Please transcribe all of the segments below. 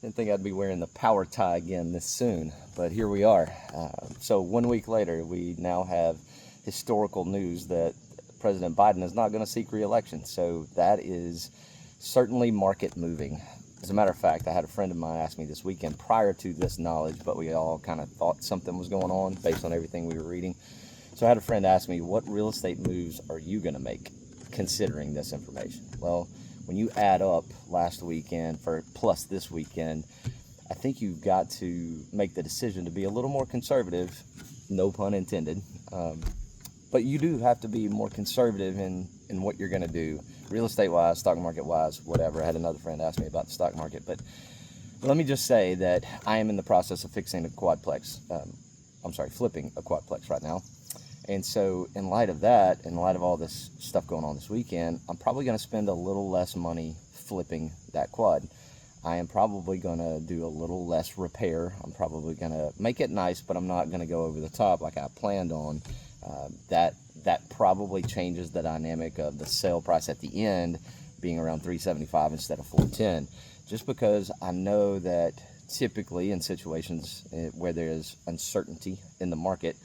Didn't think I'd be wearing the power tie again this soon, but here we are. So 1 week later, we now have historical news that President Biden is not going to seek re-election. So that is certainly market moving. As a matter of fact, I had a friend of mine ask me this weekend prior to this knowledge, but we all kind of thought something was going on based on everything we were reading. So I had a friend ask me, what real estate moves are you going to make considering this information? Well, when you add up last weekend plus this weekend, I think you've got to make the decision to be a little more conservative, no pun intended. But you do have to be more conservative in what you're going to do, real estate wise, stock market wise, whatever. I had another friend ask me about the stock market, but let me just say that I am in the process of flipping a quadplex right now. And so in light of that, in light of all this stuff going on this weekend, I'm probably going to spend a little less money flipping that quad. I am probably going to do a little less repair. I'm probably going to make it nice, but I'm not going to go over the top like I planned on. That probably changes the dynamic of the sale price at the end being around $375 instead of $410, just because I know that typically in situations where there is uncertainty in the market,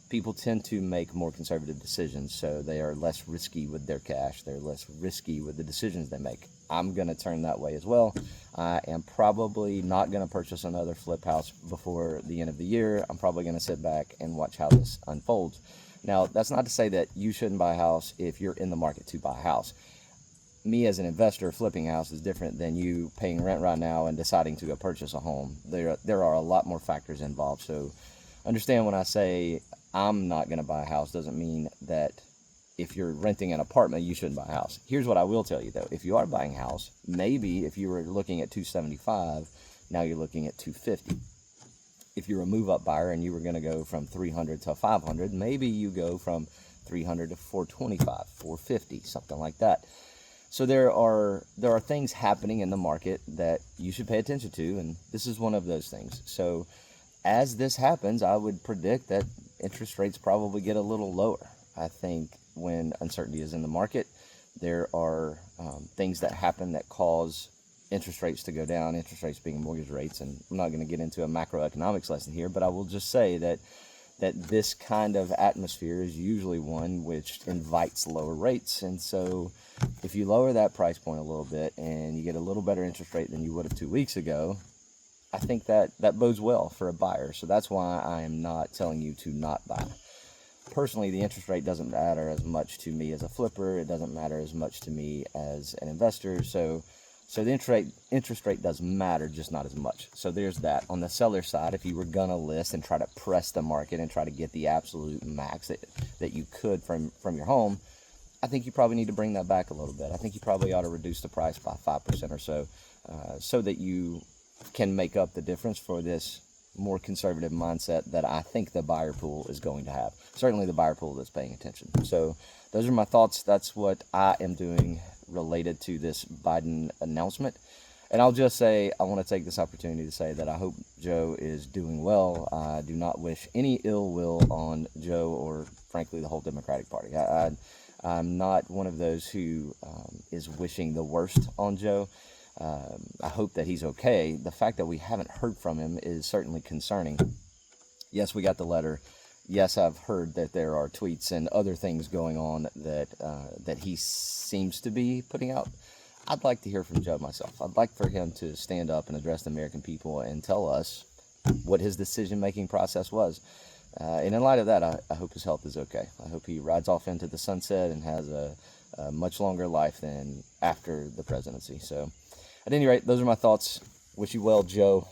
people tend to make more conservative decisions, so they are less risky with their cash. They're less risky with the decisions they make. I'm going to turn that way as well. I am probably not going to purchase another flip house before the end of the year. I'm probably going to sit back and watch how this unfolds. Now, that's not to say that you shouldn't buy a house if you're in the market to buy a house. Me as an investor, flipping a house is different than you paying rent right now and deciding to go purchase a home. There are a lot more factors involved, so understand when I say I'm not going to buy a house doesn't mean that if you're renting an apartment, you shouldn't buy a house. Here's what I will tell you, though. If you are buying a house, maybe if you were looking at $275, now you're looking at $250. If you're a move-up buyer and you were going to go from $300 to $500, maybe you go from $300 to $425, $450, something like that. So there are things happening in the market that you should pay attention to, and this is one of those things. So as this happens, I would predict that interest rates probably get a little lower. I think when uncertainty is in the market, there are things that happen that cause interest rates to go down, interest rates being mortgage rates. And I'm not going to get into a macroeconomics lesson here, but I will just say that this kind of atmosphere is usually one which invites lower rates. And so if you lower that price point a little bit and you get a little better interest rate than you would have 2 weeks ago, I think that bodes well for a buyer. So that's why I am not telling you to not buy. Personally, the interest rate doesn't matter as much to me as a flipper. It doesn't matter as much to me as an investor. So the interest rate does matter, just not as much. So there's that. On the seller side, if you were going to list and try to press the market and try to get the absolute max that you could from your home, I think you probably need to bring that back a little bit. I think you probably ought to reduce the price by 5% or so, so that you can make up the difference for this more conservative mindset that I think the buyer pool is going to have. Certainly the buyer pool that's paying attention. So those are my thoughts. That's what I am doing related to this Biden announcement. And I'll just say, I want to take this opportunity to say that I hope Joe is doing well. I do not wish any ill will on Joe or, frankly, the whole Democratic Party. I'm not one of those who is wishing the worst on Joe. I hope that he's okay. The fact that we haven't heard from him is certainly concerning. Yes, we got the letter. Yes, I've heard that there are tweets and other things going on that he seems to be putting out. I'd like to hear from Joe myself. I'd like for him to stand up and address the American people and tell us what his decision-making process was. And in light of that, I hope his health is okay. I hope he rides off into the sunset and has a much longer life than after the presidency. So at any rate, those are my thoughts. Wish you well, Joe.